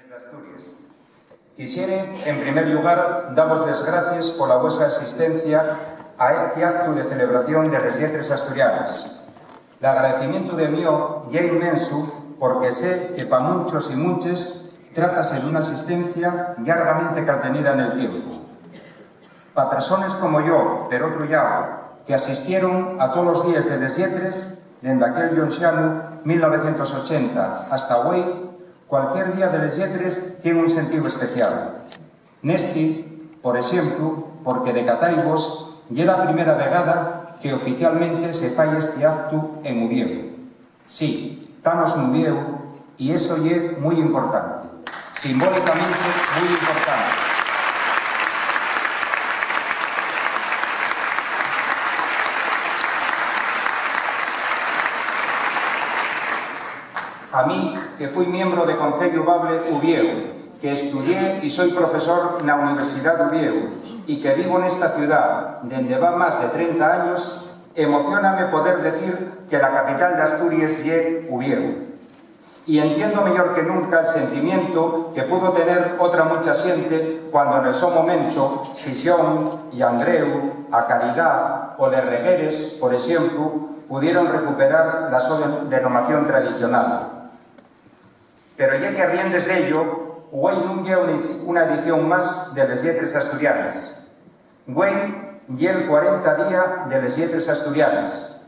de Asturias. Quisiera, en primer lugar, daros las gracias por la vuestra asistencia a este acto de celebración de las Lletres Asturianas. El agradecimiento de mío es inmenso porque sé que para muchos y muchas trátase de una asistencia largamente cartenida en el tiempo. Para personas como yo, pero otro lado, que asistieron a todos los días de las Lletres, desde aquel lonxano 1980 hasta hoy, cualquier día de las Lletres tiene un sentido especial. Neste, por exemplo, porque de Cataivos é a primeira vegada que oficialmente se fai este acto en Ubieu. Sí, estamos en Ubieu e iso é moi importante, simbólicamente moi importante. A mí, que fui miembro de Concello Bable Ubieu, que estudié y soy profesor na Universidad de Ubieu y que vivo nesta ciudad dende va máis de 30 años, emocioname poder decir que la capital de Asturias é Ubieu. Y entiendo mejor que nunca el sentimiento que pudo tener otra mucha xente cuando en el su momento Xixón y Andreu, a Caridad o Les Regueres, por exemplo, pudieron recuperar la su denominación tradicional. Pero ya que arriendes de ello, güey non lle una edición más de les Lletres Asturianas. Güey lle el 40 día de les Lletres Asturianas.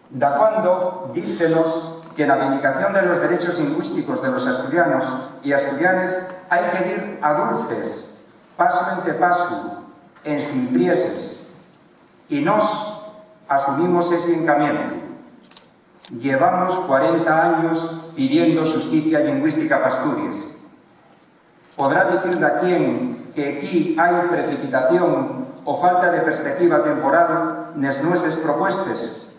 Da cuando dísenos que en la vindicación de los derechos lingüísticos de los asturianos y asturianes hay que ir a dulces, paso ante paso, en sin prieses. Y nos asumimos ese encamiento. Llevamos 40 años pidiendo justicia lingüística para Asturias. Podrá decir de quién que aquí hay precipitación o falta de perspectiva temporal nas nuestras propuestas.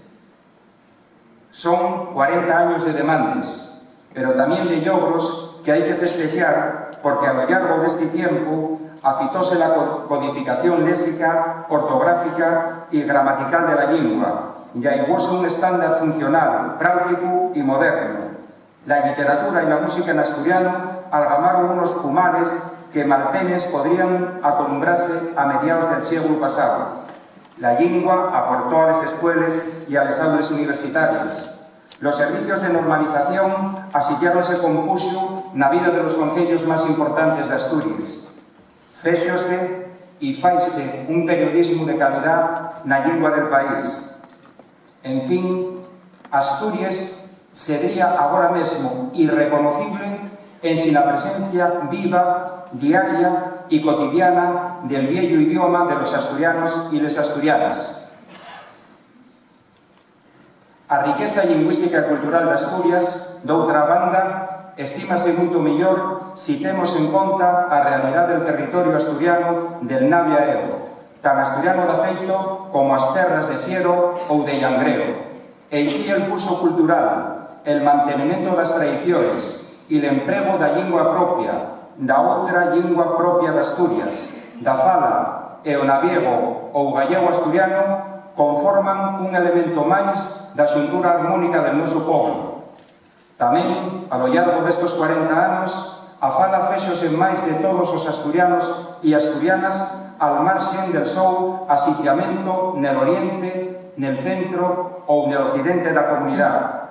Son 40 años de demandas, pero también de logros que hay que festejar porque a lo largo de este tiempo afitóse la codificación léxica, ortográfica y gramatical de la lengua y aiguóse un estándar funcional, práctico y moderno. La literatura y la música en asturiano algamaron unos pumares que malpenes podrían acolumbrarse a mediados del siglo pasado. La lengua aportó a las escuelas y a las aulas universitarias. Los servicios de normalización asitiáronse con puxo na vida de los concellos más importantes de Asturias. Féxose y faise un periodismo de calidad na lengua del país. En fin, Asturias sería ahora mismo irreconocible en sin la presencia viva, diaria y cotidiana del viejo idioma de los asturianos y les asturianas. A riqueza lingüística y cultural de Asturias, de outra banda, estímase moito mellor si temos en conta a realidad del territorio asturiano del Navia Eo, tan asturiano de feito como as terras de Siero ou de Llangreo. E aquí el uso cultural, el mantenimiento das tradiciones e el emprego da lingua propia, da outra lingua propia de Asturias, da fala e o naviego ou gallego asturiano conforman un elemento máis da xuntura armónica del noso povo. Tamén, a lo largo destes 40 anos, a fala fexose máis de todos os asturianos e asturianas al marxen del seu asitiamento nel oriente, nel centro ou nel occidente da comunidade.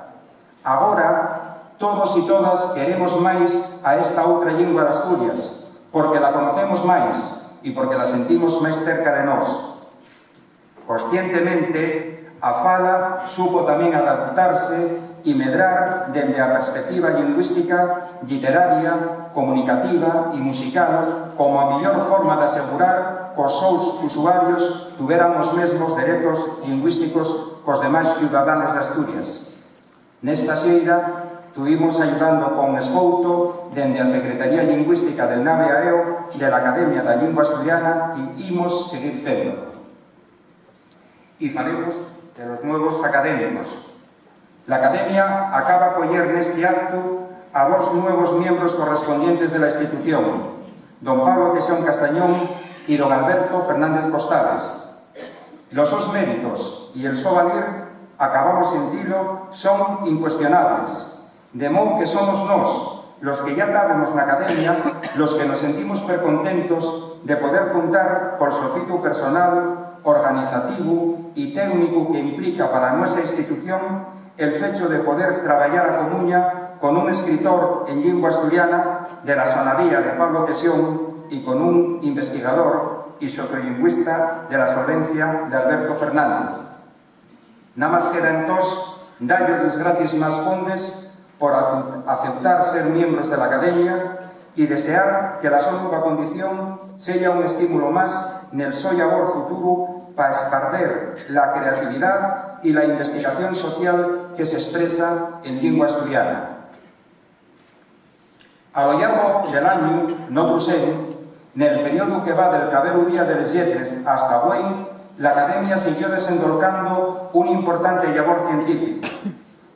Agora, todos e todas queremos máis a esta outra lingua de Asturias, porque la conocemos máis e porque la sentimos máis cerca de nós. Conscientemente, a fala supo tamén adaptarse e medrar dende a perspectiva lingüística, literaria, comunicativa e musical como a mellor forma de asegurar que os seus usuarios tuveran os mesmos dereitos lingüísticos cos demais ciudadanos de Asturias. Nesta xeira, estuvimos ayudando con esfouto dende a Secretaría Lingüística del Navia Eo de la Academia da Lingua Asturiana e imos seguir fendo. E faremos de los nuevos académicos. La Academia acaba coller neste acto a dos nuevos miembros correspondientes de la institución, don Pablo Quesón Castañón y don Alberto Fernández Costales. Los sus méritos y el so valer acabamos en dilo son incuestionables, de modo que somos nós, los que ya estábamos na Academia, los que nos sentimos precontentos de poder contar col socito personal, organizativo e técnico que implica para a nosa institución el fecho de poder traballar a Coruña con un escritor en lingua asturiana de la sonaría de Pablo Tesión y con un investigador y sociolingüista de la Solvencia de Alberto Fernández. Nada más queda entós darlle as gracias máis fondes por aceptar ser miembros de la Academia y desear que la súa nova condición sea un estímulo más nel so labor futuro para esparcer la creatividad y la investigación social que se expresa en lingua asturiana. A lo largo del año, no sé, nel período que va del Cabero Día de les Lletres hasta hoy, la Academia siguió desendolcando un importante labor científico.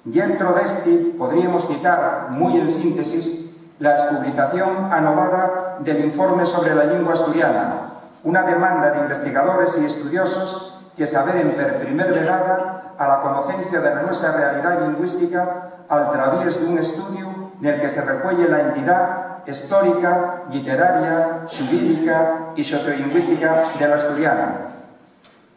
Dentro de este, podríamos citar, muy en síntesis, la publicación anovada del informe sobre la lengua asturiana, una demanda de investigadores y estudiosos que saberen per primer vegada a la conocencia de la nuestra realidad lingüística al través de un estudio en el que se recuelle la entidad histórica, literaria, jurídica y sociolingüística de la asturiana.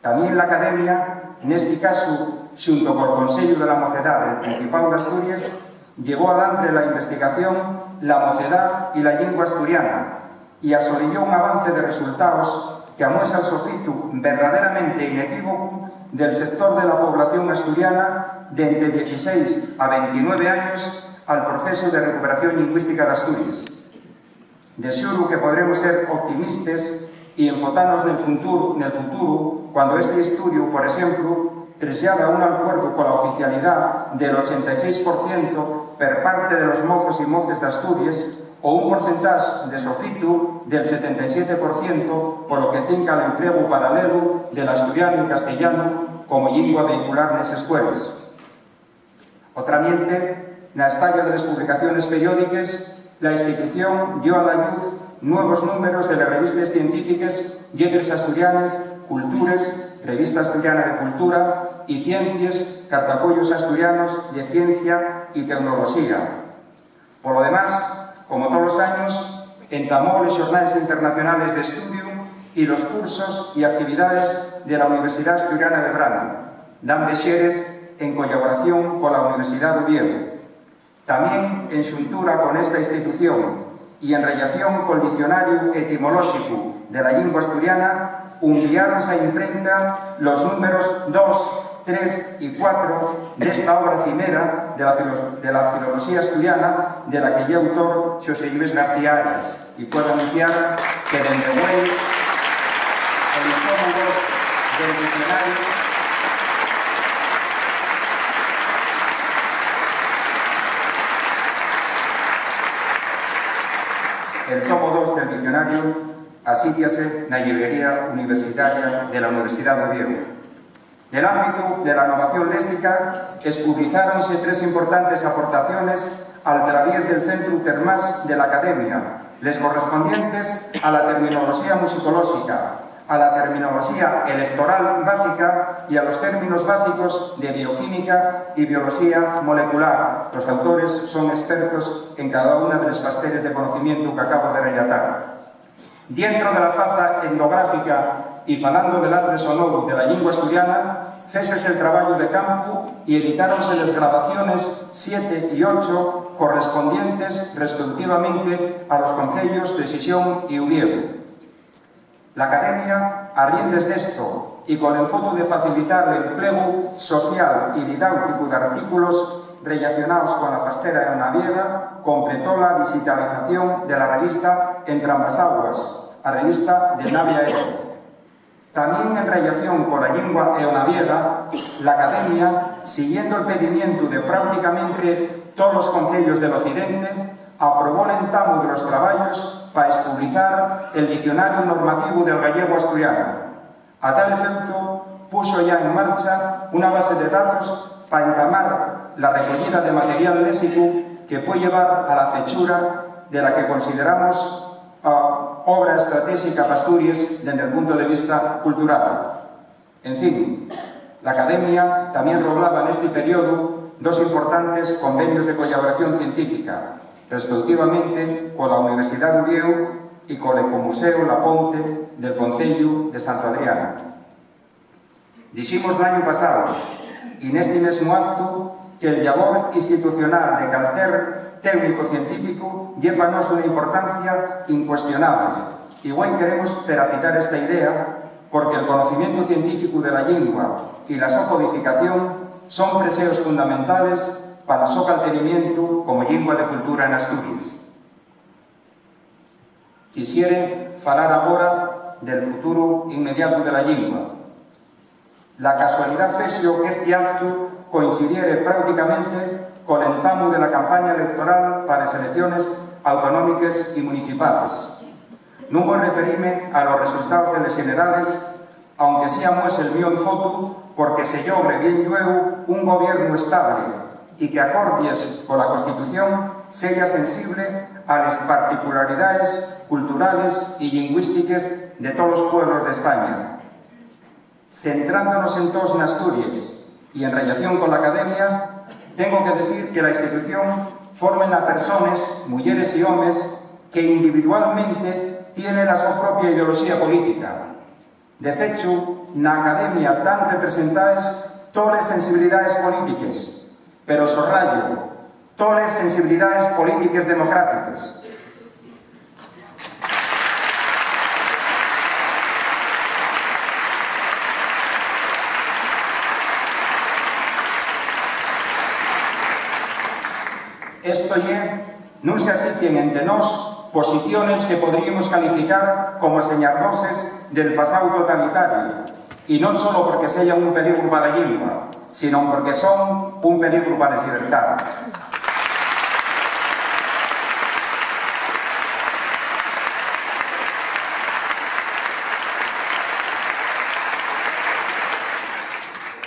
También la Academia, en este caso, junto con el Consejo de la Mocedad del Principado de Asturias, llevó adelante la investigación La Mocedad y la Lengua Asturiana y asolilló un avance de resultados que amuesa el sofito verdaderamente inequívoco del sector de la población asturiana de entre 16 a 29 años al proceso de recuperación lingüística de Asturias. Deseo que podremos ser optimistas y enfocarnos en el futuro cuando este estudio, por ejemplo, traslada un acuerdo con la oficialidad del 86% per parte de los mozos y moces de Asturias o un porcentaje de sofito del 77%, por lo que cinca el empleo paralelo del asturiano y castellano como lengua vehicular en las escuelas. Otramente, en la estalla de las publicaciones periódicas, la institución dio a la luz nuevos números de las revistas científicas Lletres Asturianes, Culturas, Revista Asturiana de Cultura y Ciencias, Cartafollos Asturianos de Ciencia y Tecnología. Por lo demás, como todos los años, entamó los jornales internacionales de estudio y los cursos y actividades de la Universidad Asturiana de Brano, dan Bexeres en colaboración con la Universidad de Oviedo. También en xuntura con esta institución y en relación con el diccionario etimológico de la lengua asturiana, enviaronse a imprenta los números 2, 3 y 4 de esta obra cimera de la filología asturiana, de la que es autor José Luis García Arias. Y puedo anunciar que desde hoy el tomo 2 del diccionario asítiase na librería universitaria de la Universidad de Oviedo. Del ámbito de la innovación léxica, publicaronse 3 importantes aportaciones al través del Centro Termas de la Academia, les correspondientes a la terminología musicológica, a la terminología electoral básica y a los términos básicos de bioquímica y biología molecular. Los autores son expertos en cada una de las facetas de conocimiento que acabo de relatar. Dentro de la faza etnográfica y falando del atre sonoro de la lengua asturiana, fésose el trabajo de campo y editáronse las grabaciones 7 y 8 correspondientes respectivamente a los concellos de Sisión y Oviedo. La Academia, a riendes de esto y con el foco de facilitar el empleo social y didáctico de artículos relacionados con la fastera eonaviega, completó la digitalización de la revista Entre ambas aguas, a revista de Navia Ego. También en relación con la lengua eonaviega, la Academia, siguiendo el pedimiento de prácticamente todos los concellos del occidente, aprobó el entamo de los trabajos para publicar el diccionario normativo del gallego asturiano. A tal efecto, puso ya en marcha una base de datos para entamar la recogida de material léxico que puede llevar a la fechura de la que consideramos obra estratégica para Asturias desde el punto de vista cultural. En fin, la Academia también roblaba en este periodo 2 importantes convenios de colaboración científica. respectivamente cola Universidade de Oviedo e co Ecomuseo La Ponte del Concello de Santo Adrián. Diximos no ano pasado, e neste mesmo acto, que el labor institucional de calquer técnico científico lleva nos dunha importancia incuestionable. Igual queremos perafitar esta idea porque el conocimiento científico de la lengua y la su codificación son preseos fundamentales para el su mantenimiento como lengua de cultura en Asturias. Quisiera falar agora del futuro inmediato de la lengua. La casualidad fexo que este acto coincidiere prácticamente con el entamo de la campaña electoral para las elecciones autonómicas y municipales. Non vou referirme a los resultados de las generales, aunque sí amo el mío en foto, porque se logre bien luego un gobierno estable y que acordies con la Constitución sea sensible a las particularidades culturales y lingüísticas de todos los pueblos de España. Centrándonos entonces en Asturias y en relación con la academia, tengo que decir que la institución forma a personas, mujeres y hombres, que individualmente tienen a su propia ideología política. De hecho, na academia están representadas todas las sensibilidades políticas, pero subrayo, todas las sensibilidades políticas democráticas. Esto no se asisten entre nos posiciones que podríamos calificar como señaloses del pasado totalitario, y no solo porque sean un peligro para la lengua, sino porque son un peligro para las libertades.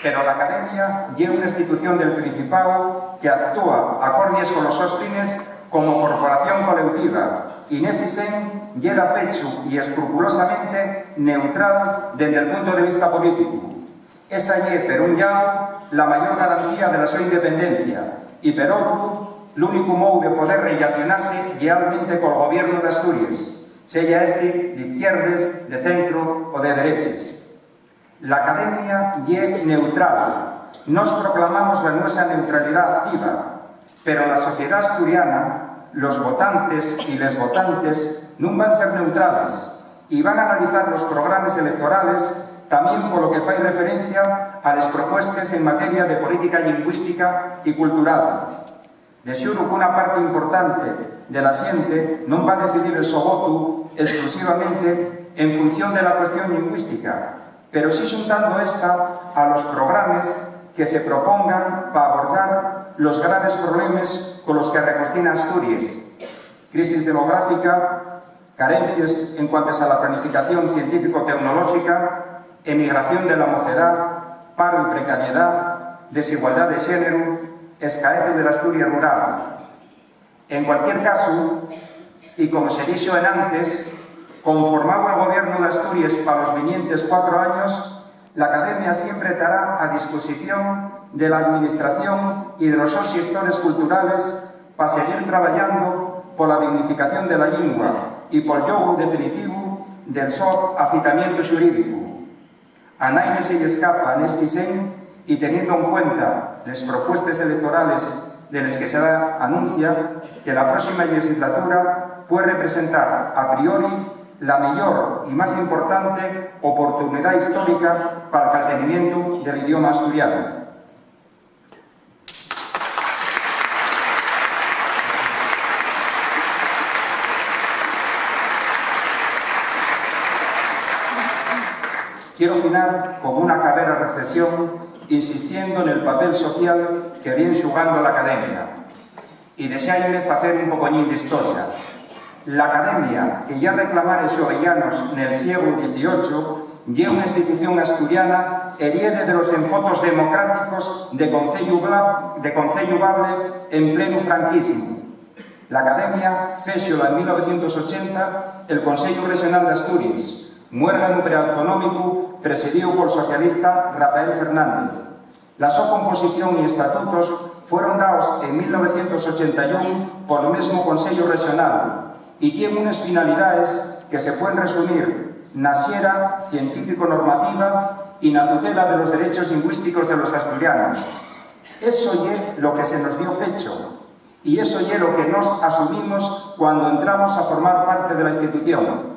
Pero la Academia es una institución del Principado que actúa acordes con los sus fines como corporación colectiva, y nese sen llega fecho y escrupulosamente neutral desde el punto de vista político. Esa es, per un lado, la mayor garantía de la su independencia, y per otro, el único modo de poder relacionarse realmente con el gobierno de Asturias, sea este de izquierdas, de centro o de derechas. La Academia es neutral. Nos proclamamos la nuestra neutralidad activa, pero la sociedad asturiana, los votantes y les votantes no van a ser neutrales y van a analizar los programas electorales también por lo que hace referencia a las propuestas en materia de política lingüística y cultural. De seguro que una parte importante de la gente no va a decidir el su voto exclusivamente en función de la cuestión lingüística, pero sí juntando esta a los programas que se propongan para abordar los graves problemas con los que recostina Asturias: crisis demográfica, carencias en cuanto a la planificación científico-tecnológica, emigración de la mocedad, paro y precariedad, desigualdad de género, escasez de la Asturias rural. En cualquier caso, y como se dijo en antes, conformado el gobierno de Asturias para los vinientes 4 años, la Academia siempre estará a disposición de la Administración y de los gestores culturales para seguir trabajando por la dignificación de la lengua y por el logro definitivo del su afitamiento jurídico. A nadie se le escapa en este sen, y teniendo en cuenta las propuestas electorales de las que se anuncia, que la próxima legislatura puede representar a priori la mejor y más importante oportunidad histórica para el mantenimiento del idioma asturiano. Quiero finar con una cabera reflexión insistiendo en el papel social que viene jugando la Academia, y desearme hacer un pocoñín de historia. La Academia, que ya reclamara xovellanos en el siglo XVIII, es una institución asturiana herede de los enfotos democráticos de Concello Bable en pleno franquismo. La Academia fexola en 1980 el Consello Regional de Asturias, un órgano preautonómico presidido por el socialista Rafael Fernández. La su composición y estatutos foron daos en 1981 polo mesmo Consello Regional e tiene unas finalidades que se pueden resumir na xera científico-normativa e na tutela de los derechos lingüísticos de los asturianos. Eso é lo que se nos dio fecho y eso é lo que nos asumimos cuando entramos a formar parte de la institución.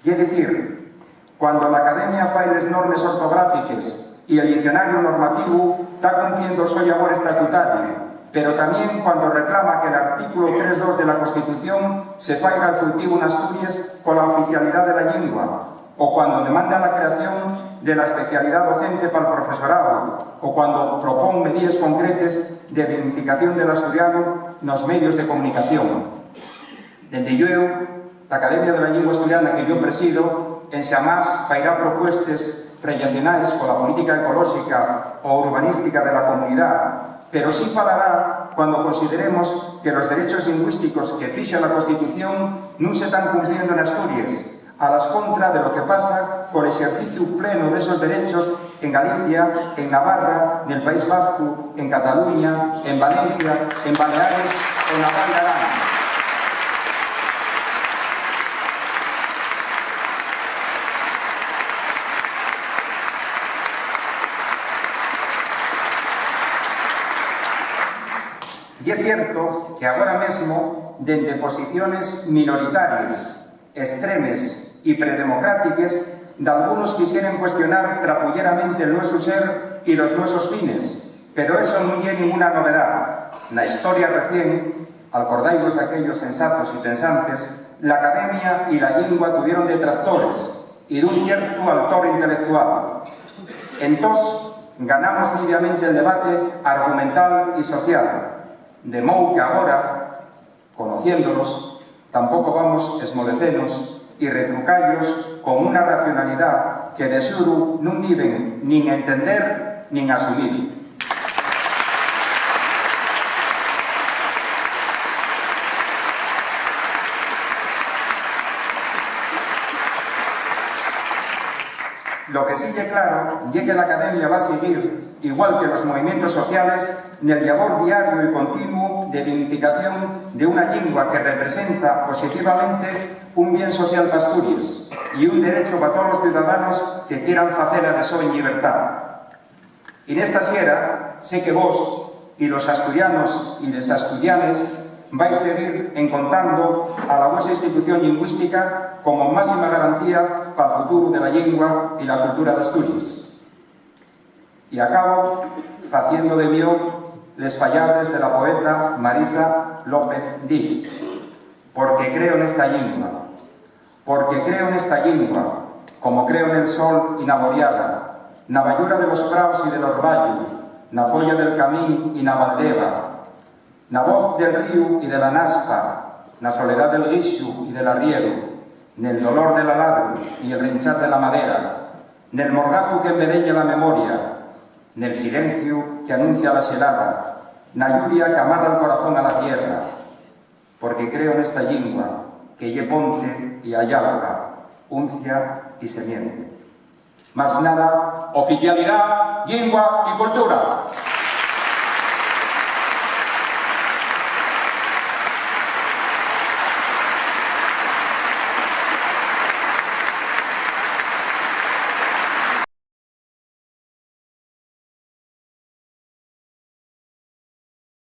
Y es decir, cuando la Academia fai les normes ortográficas y el diccionario normativo está cumpliendo su labor estatutaria, pero también cuando reclama que el artículo 3.2 de la Constitución se faiga efectivo en Asturias con la oficialidad de la lengua, o cuando demanda la creación de la especialidad docente para el profesorado, o cuando propone medidas concretas de dignificación del asturiano nos medios de comunicación. Dende yo, la Academia de la Lengua Asturiana que yo presido, en xamás fairá propuestas relacionadas con la política ecológica o urbanística de la comunidad, pero sí falará cuando consideremos que los derechos lingüísticos que fixa la Constitución non se están cumpliendo en Asturias, a las contra de lo que pasa con el ejercicio pleno de esos derechos en Galicia, en Navarra, en el País Vasco, en Cataluña, en Valencia, en Baleares o en la Val de Arán. Y es cierto que ahora mismo, desde posiciones minoritarias, extremes y predemocráticas, de algunos quisieran cuestionar trafulleramente el nuestro ser y los nuestros fines, pero eso no es ninguna novedad. La historia recién, acordáis de aquellos sensatos y pensantes, la Academia y la lengua tuvieron detractores y de un cierto autor intelectual. Entonces, ganamos liviamente el debate argumental y social. De modo que ahora, conociéndolos, tampoco vamos esmolecernos y retrucarlos con una racionalidad que de seguro no deben ni entender ni asumir. Lo que sí es claro es que la Academia va a seguir, igual que los movimientos sociales, en el labor diario y continuo de dignificación de una lengua que representa positivamente un bien social para Asturias y un derecho para todos los ciudadanos que quieran hacer a eso en libertad. Y en esta sierra sé que vos y los asturianos y les asturianes vais a seguir encontrando a la vuestra institución lingüística como máxima garantía para el futuro de la lengua y la cultura de Asturias. Y acabo haciendo de mí les palabras de la poeta Marisa López Diz, porque creo en esta lengua, como creo en el sol y na boreada, na ballura de los praos y de los valles, na folla del camín y na valdeva, na voz del río y de la naspa, na soledad del guixo y del arriero, nel dolor del aladro y el rinchar de la madera, nel morgazo que embelleña la memoria, nel silencio que anuncia la helada, na lluvia que amarra el corazón a la tierra, porque creo en esta lengua que lle ponce y ayalga, uncia y semiente. Más nada, oficialidad, lengua y cultura.